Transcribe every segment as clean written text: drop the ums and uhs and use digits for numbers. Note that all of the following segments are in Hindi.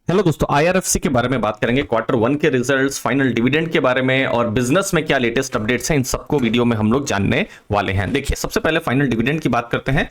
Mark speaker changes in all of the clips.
Speaker 1: हेलो दोस्तों, आईआरएफसी के बारे में बात करेंगे। क्वार्टर वन के रिजल्ट्स, फाइनल डिविडेंड के बारे में और बिजनेस में क्या लेटेस्ट अपडेट्स हैं, इन सबको वीडियो में हम लोग जानने वाले हैं। देखिए, सबसे पहले फाइनल डिविडेंड की बात करते हैं।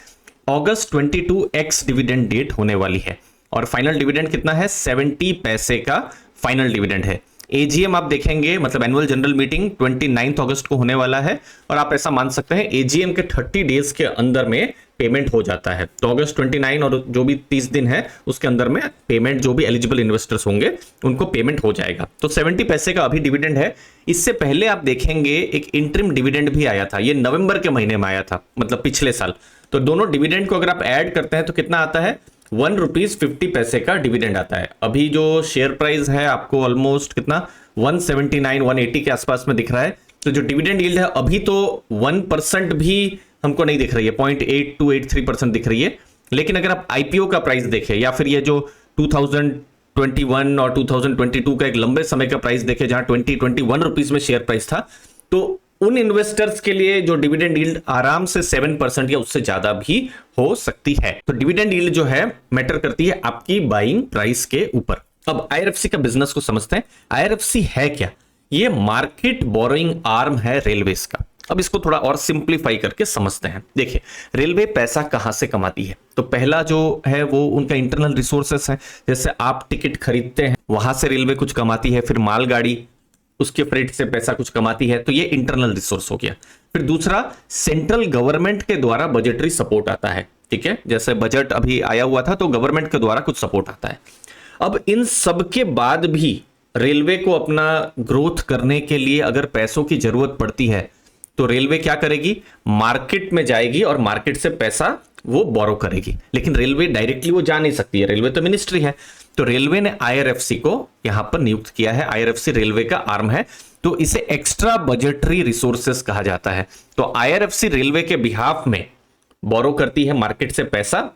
Speaker 1: अगस्त 22 एक्स डिविडेंड डेट होने वाली है और फाइनल डिविडेंड कितना है? 70 पैसे का फाइनल डिविडेंड है। एजीएम आप देखेंगे, मतलब एनुअल जनरल मीटिंग 29 अगस्त को होने वाला है और आप ऐसा मान सकते हैं एजीएम के 30 डेज के अंदर में पेमेंट हो जाता है। तो अगस्त 29 और जो भी 30 दिन है उसके अंदर में पेमेंट, जो भी एलिजिबल इन्वेस्टर्स होंगे उनको पेमेंट हो जाएगा। तो 70 पैसे का अभी डिविडेंड है। इससे पहले आप देखेंगे एक इंटरिम डिविडेंड भी आया था, ये नवंबर के महीने में आया था, मतलब पिछले साल। तो दोनों डिविडेंड को अगर आप ऐड करते हैं तो कितना आता है? ₹1.50 का डिविडेंड आता है। अभी जो शेयर प्राइस है आपको ऑलमोस्ट कितना 179 180 के आसपास में दिख रहा है। तो जो डिविडेंड यील्ड है अभी तो 1% भी हमको नहीं दिख रही है, 0.8283% दिख रही है। लेकिन अगर आप आईपीओ का प्राइस देखें या फिर ये जो 2021 और 2022 का एक लंबे समय का प्राइस देखें जहां 2021 रुपीज में शेयर प्राइस था, तो उन इन्वेस्टर्स के लिए जो डिविडेंड यील्ड आराम से 7% या उससे ज्यादा भी हो सकती है। तो डिविडेंड यील्ड जो है मैटर करती है आपकी बाइंग प्राइस के ऊपर। अब आईआरएफसी का बिजनेस को समझते हैं। आईआरएफसी है क्या? ये मार्केट बोरोइंग आर्म है रेलवेज का। अब इसको थोड़ा और सिंप्लीफाई करके समझते हैं। देखिए, रेलवे पैसा कहां से कमाती है? तो पहला जो है वो उनका इंटरनल रिसोर्सेस है। जैसे आप टिकट खरीदते हैं, वहां से रेलवे कुछ कमाती है। फिर मालगाड़ी, उसके फ्रेट से पैसा कुछ कमाती है। तो ये इंटरनल रिसोर्स हो गया। फिर दूसरा, सेंट्रल गवर्नमेंट के द्वारा बजटरी सपोर्ट आता है। ठीक है, जैसे बजट अभी आया हुआ था तो गवर्नमेंट के द्वारा कुछ सपोर्ट आता है। अब इन सब के बाद भी रेलवे को अपना ग्रोथ करने के लिए अगर पैसों की जरूरत पड़ती है तो रेलवे क्या करेगी? मार्केट में जाएगी और मार्केट से पैसा वो बोरो करेगी। लेकिन रेलवे डायरेक्टली वो जा नहीं सकती है, रेलवे तो मिनिस्ट्री है। तो रेलवे ने आईआरएफसी को यहां पर नियुक्त किया है। आईआरएफसी रेलवे का आर्म है, तो इसे एक्स्ट्रा बजटरी रिसोर्सेस कहा जाता है। तो आईआरएफसी रेलवे के बिहाफ में बोरो करती है मार्केट से पैसा,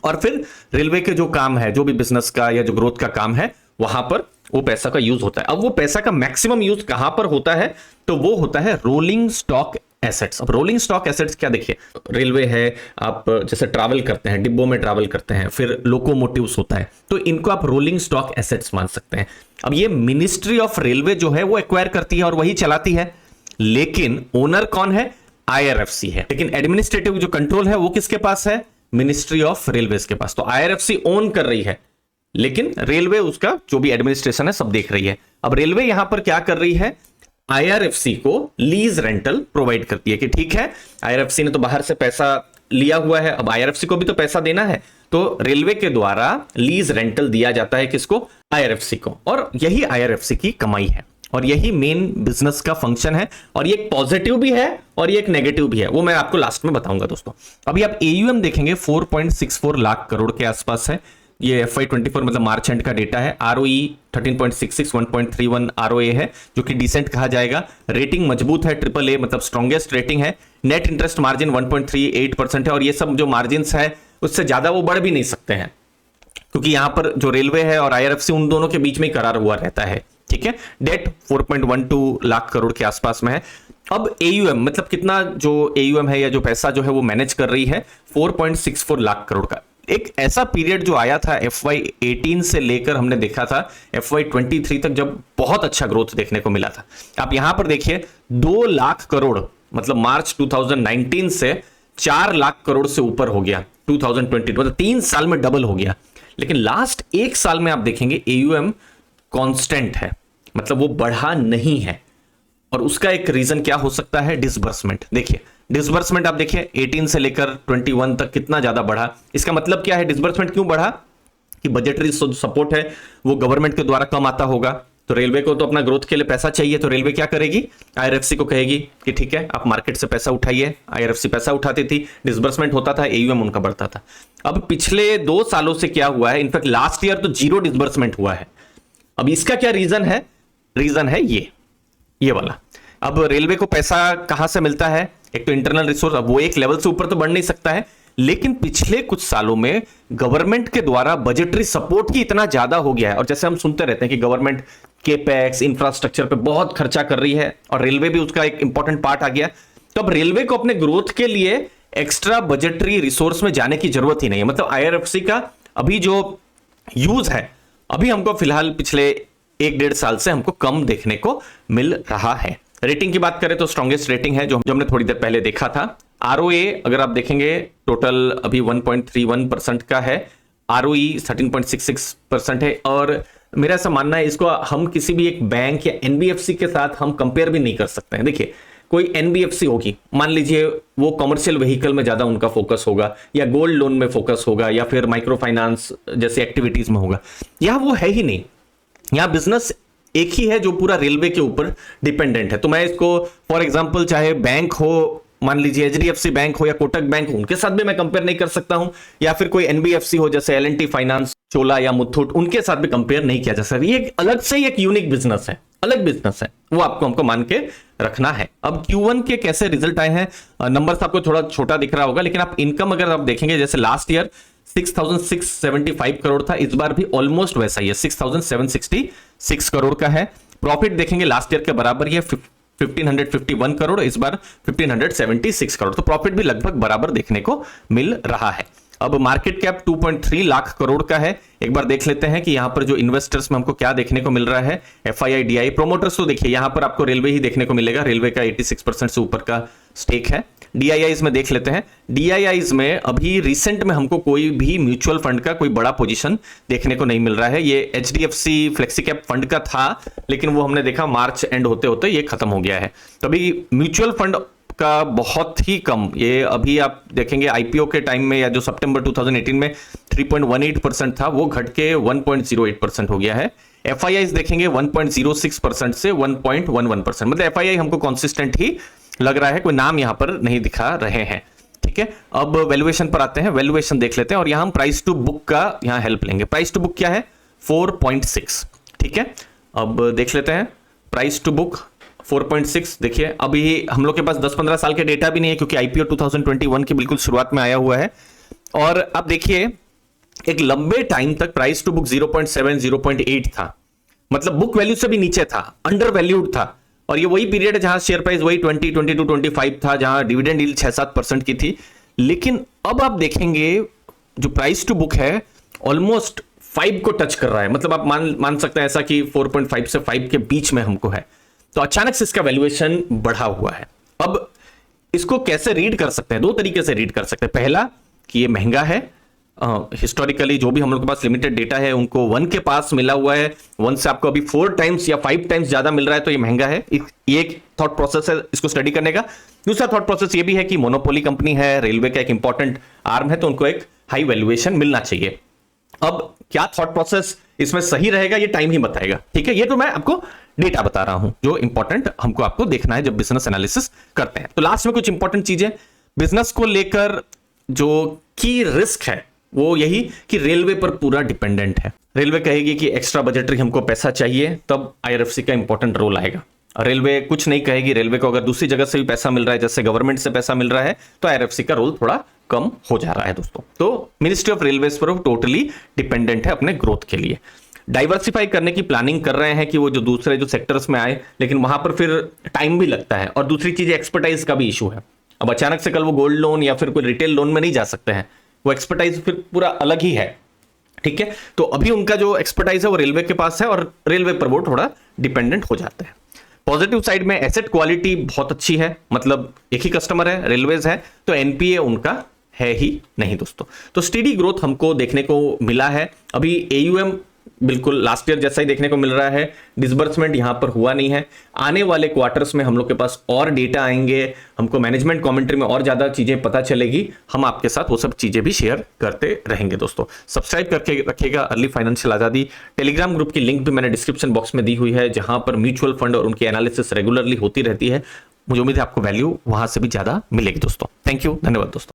Speaker 1: और फिर रेलवे के जो काम है, जो भी बिजनेस का या जो ग्रोथ का काम है, वहां पर वो पैसा का यूज होता है। अब वो पैसा का मैक्सिमम यूज कहां पर होता है? तो वो होता है रोलिंग स्टॉक एसेट्स। अब रोलिंग स्टॉक एसेट्स क्या? देखिए, रेलवे है, आप जैसे ट्रैवल करते हैं, डिब्बों में ट्रैवल करते हैं, फिर लोकोमोटिव्स होता है, तो इनको आप रोलिंग स्टॉक एसेट्स मान सकते हैं। अब ये मिनिस्ट्री ऑफ रेलवे जो है वो एक्वायर करती है और वही चलाती है, लेकिन ओनर कौन है? आईआरएफसी है। लेकिन एडमिनिस्ट्रेटिव जो कंट्रोल है वो किसके पास है? मिनिस्ट्री ऑफ रेलवेज के पास। तो आईआरएफसी ओन कर रही है, लेकिन रेलवे उसका जो भी एडमिनिस्ट्रेशन है सब देख रही है। अब रेलवे यहां पर क्या कर रही है? आईआरएफसी को लीज रेंटल प्रोवाइड करती है कि ठीक है, आईआरएफसी ने तो बाहर से पैसा लिया हुआ है, अब आईआरएफसी को भी तो पैसा देना है। तो रेलवे के द्वारा लीज रेंटल दिया जाता है किसको? आईआरएफसी को। और यही आईआरएफसी की कमाई है और यही मेन बिजनेस का फंक्शन है। और ये एक पॉजिटिव भी है और ये एक नेगेटिव भी है, वो मैं आपको लास्ट में बताऊंगा दोस्तों। अभी आप एयूएम देखेंगे 4.64 लाख करोड़ के आसपास है। ये FY24 मतलब मार्च एंड का डेटा है। ROE 13.66, 1.31 ROA है, जो कि डिसेंट कहा जाएगा। रेटिंग मजबूत है, AAA मतलब स्ट्रॉन्गेस्ट रेटिंग है। नेट इंटरेस्ट मार्जिन 1.38% है और ये सब जो मार्जिन है उससे ज्यादा वो बढ़ भी नहीं सकते हैं, क्योंकि यहां पर जो रेलवे है और आईआरएफसी उन दोनों के बीच में करार हुआ रहता है। ठीक है, डेट 4.12 लाख करोड़ के आसपास में है। अब एयूएम मतलब कितना जो एयूएम है या जो पैसा जो है वो मैनेज कर रही है 4.64 लाख करोड़ का। एक ऐसा पीरियड जो आया था FY18 से लेकर हमने देखा था FY23 तक, जब बहुत अच्छा ग्रोथ देखने को मिला था। आप यहां पर देखिए 2 लाख करोड़, मतलब मार्च 2019 से 4 लाख करोड़ से ऊपर हो गया 2022, मतलब 3 साल में डबल हो गया। लेकिन लास्ट 1 साल में आप देखेंगे एयूएम कांस्टेंट है, मतलब वो बढ़ा नहीं है। और उसका एक रीजन क्या हो सकता है? डिसबर्समेंट। देखिए, डिसबर्समेंट आप देखिए 18 से लेकर 21 तक कितना ज्यादा बढ़ा। इसका मतलब क्या है? डिसबर्समेंट क्यों बढ़ा? कि बजटरी सपोर्ट है वो गवर्नमेंट के द्वारा कम आता होगा, तो रेलवे को तो अपना ग्रोथ के लिए पैसा चाहिए, तो रेलवे क्या करेगी? आईआरएफसी को कहेगी कि ठीक है, आप मार्केट से पैसा उठाइए। आईआरएफसी पैसा उठाती थी, डिसबर्समेंट होता था, एयूएम उनका बढ़ता था। अब पिछले 2 सालों से क्या हुआ है? इनफैक्ट लास्ट ईयर तो 0 डिसबर्समेंट हुआ है। अब इसका क्या रीजन है? रीजन है ये वाला। अब रेलवे को पैसा कहां से मिलता है? एक तो इंटरनल रिसोर्स, अब वो एक लेवल से ऊपर तो बढ़ नहीं सकता है, लेकिन पिछले कुछ सालों में गवर्नमेंट के द्वारा बजटरी सपोर्ट ही इतना ज्यादा हो गया है। और जैसे हम सुनते रहते हैं कि गवर्नमेंट केपेक्स इंफ्रास्ट्रक्चर पे बहुत खर्चा कर रही है और रेलवे भी उसका एक इंपॉर्टेंट पार्ट आ गया। तो अब रेलवे को अपने ग्रोथ के लिए एक्स्ट्रा बजटरी रिसोर्स में जाने की जरूरत ही नहीं है। मतलब आईआरएफसी का अभी जो यूज है अभी हमको फिलहाल पिछले 1-1.5 साल से हमको कम देखने को मिल रहा है। रेटिंग की बात करें तो स्ट्रॉन्गेस्ट रेटिंग है जो हमने थोड़ी देर पहले देखा था। ROA अगर आप देखेंगे टोटल अभी 1.31% का है, ROE 13.66% है। और मेरा ऐसा मानना है इसको हम किसी भी एक बैंक या NBFC के साथ हम कंपेयर भी नहीं कर सकते हैं। देखिए कोई NBFC होगी, मान लीजिए वो कमर्शियल व्हीकल में ज्यादा उनका फोकस होगा, या गोल्ड लोन में फोकस होगा, या फिर माइक्रो फाइनेंस जैसी एक्टिविटीज में होगा। यहाँ वो है ही नहीं, यहाँ बिजनेस एक ही है जो पूरा रेलवे के ऊपर डिपेंडेंट है। तो मैं इसको फॉर एग्जांपल चाहे बैंक हो, मान लीजिए HDFC बैंक हो या कोटक बैंक हो, उनके साथ भी मैं कंपेयर नहीं कर सकता हूं, या फिर कोई NBFC हो जैसे L&T फाइनेंस, चोला या मुथूट, उनके साथ भी कंपेयर नहीं किया जा सकता। ये एक अलग से एक यूनिक बिजनेस है, अलग बिजनेस है, वो आपको हमको मान के रखना है। अब Q1 के कैसे रिजल्ट आए हैं, नंबर्स आपको थोड़ा छोटा दिख रहा होगा, लेकिन आप इनकम अगर आप देखेंगे जैसे लास्ट ईयर 6,675 करोड़ था, इस बार भी ऑलमोस्ट वैसा ही है, 6,766 करोड़ का है। प्रॉफिट देखेंगे लास्ट ईयर के बराबर ही है, 1,551 करोड़, इस बार 1,576 करोड़, तो प्रॉफिट भी लगभग बराबर देखने को मिल रहा है। अब मार्केट कैप 2.3 लाख करोड़ का है। एक बार देख लेते हैं कि यहां पर जो इन्वेस्टर्स में हमको क्या देखने को मिल रहा है। FII DI प्रोमोटर्स तो देखिए यहां पर आपको रेलवे ही देखने को मिलेगा, रेलवे का 86% से ऊपर का स्टेक है। DIIs में देख लेते हैं, DIIs में अभी रिसेंट में हमको कोई भी म्यूचुअल फंड का कोई बड़ा पोजीशन देखने को नहीं मिल रहा है। ये HDFC फ्लेक्सी कैप फंड का था, लेकिन वो हमने देखा मार्च एंड होते होते ये खत्म हो गया है। तो अभी म्यूचुअल फंड का बहुत ही कम, ये अभी आप देखेंगे IPO के टाइम में या जो सितंबर 2018 में 3.18% था, वो घट के 1.08% हो गया है। FIIs देखेंगे 1.06% से 1.11%, मतलब FII हमको कॉन्सिस्टेंट ही लग रहा है, कोई नाम यहां पर नहीं दिखा रहे हैं। ठीक है, अब वैल्यूएशन पर आते हैं, वैल्यूएशन देख लेते हैं और यहां हम प्राइस टू बुक का यहां हेल्प लेंगे। प्राइस टू बुक क्या है, 4.6। ठीक है, अब देख लेते हैं प्राइस टू बुक 4.6। देखिए अभी हम लोग के पास 10-15 साल के डेटा भी नहीं है, क्योंकि IPO 2021 की बिल्कुल शुरुआत में आया हुआ है। और अब देखिए एक लंबे टाइम तक प्राइस टू बुक 0.7 0.8 था, मतलब बुक वैल्यू से भी नीचे था, अंडर वैल्यूड था। और ये वही पीरियड है जहां शेयर प्राइस वही 20, 22, 25 था, जहां डिविडेंड यील्ड 6-7% की थी। लेकिन अब आप देखेंगे जो प्राइस टू बुक है ऑलमोस्ट 5 को टच कर रहा है, मतलब आप मान सकते हैं ऐसा कि 4.5 से 5 के बीच में हमको है। तो अचानक से इसका वैल्यूएशन बढ़ा हुआ है। अब इसको कैसे रीड कर सकते हैं, 2 तरीके से रीड कर सकते हैं। पहला कि ये महंगा है, हिस्टोरिकली जो भी हम लोग के पास लिमिटेड डेटा है उनको 1 के पास मिला हुआ है, 1 से आपको अभी 4 टाइम्स या 5 टाइम्स ज्यादा मिल रहा है, तो ये महंगा है। ये एक थॉट प्रोसेस है इसको स्टडी करने का। दूसरा थॉट प्रोसेस ये भी है कि मोनोपोली कंपनी है, रेलवे का एक इंपॉर्टेंट आर्म है, तो उनको एक हाई वैल्यूएशन मिलना चाहिए। अब क्या थॉट प्रोसेस इसमें सही रहेगा ये टाइम ही बताएगा। ठीक है, ये तो मैं आपको डेटा बता रहा हूं जो इंपॉर्टेंट हमको आपको देखना है जब बिजनेस एनालिसिस करते हैं। तो लास्ट में कुछ इंपॉर्टेंट चीजें बिजनेस को लेकर, जो की रिस्क है वो यही कि रेलवे पर पूरा डिपेंडेंट है। रेलवे कहेगी कि एक्स्ट्रा बजटरी हमको पैसा चाहिए, तब IRFC का इंपॉर्टेंट रोल आएगा। रेलवे कुछ नहीं कहेगी, रेलवे को अगर दूसरी जगह से भी पैसा मिल रहा है, जैसे गवर्नमेंट से पैसा मिल रहा है, तो IRFC का रोल थोड़ा कम हो जा रहा है दोस्तों। तो मिनिस्ट्री ऑफ रेलवेज पर टोटली डिपेंडेंट है अपने ग्रोथ के लिए। डाइवर्सिफाई करने की प्लानिंग कर रहे हैं कि वो जो दूसरे जो सेक्टर्स में आए, लेकिन वहां पर फिर टाइम भी लगता है, और दूसरी चीज एक्सपर्टाइज का भी इशू है। अब अचानक से कल वो गोल्ड लोन या फिर कोई रिटेल लोन में नहीं जा सकते हैं, वो एक्सपर्टाइज फिर पूरा अलग ही है। ठीक है, तो अभी उनका जो एक्सपर्टाइज है वो रेलवे के पास है, और रेलवे पर वो थोड़ा डिपेंडेंट हो जाते हैं। पॉजिटिव साइड में एसेट क्वालिटी बहुत अच्छी है, मतलब एक ही कस्टमर है, रेलवेज है, तो NPA उनका है ही नहीं दोस्तों। तो स्टेडी ग्रोथ हमको देखने को मिला है। अभी AUM बिल्कुल लास्ट ईयर जैसा ही देखने को मिल रहा है, डिसबर्समेंट यहां पर हुआ नहीं है। आने वाले क्वार्टर्स में हम लोग के पास और डेटा आएंगे, हमको मैनेजमेंट कमेंट्री में और ज्यादा चीजें पता चलेगी, हम आपके साथ वो सब चीजें भी शेयर करते रहेंगे दोस्तों। सब्सक्राइब करके रखिएगा अर्ली फाइनेंशियल आजादी। टेलीग्राम ग्रुप की लिंक भी मैंने डिस्क्रिप्शन बॉक्स में दी हुई है, जहां पर म्यूचुअल फंड और उनकी एनालिसिस रेगुलरली होती रहती है। मुझे उम्मीद है आपको वैल्यू वहां से भी ज्यादा मिलेगी दोस्तों। थैंक यू, धन्यवाद दोस्तों।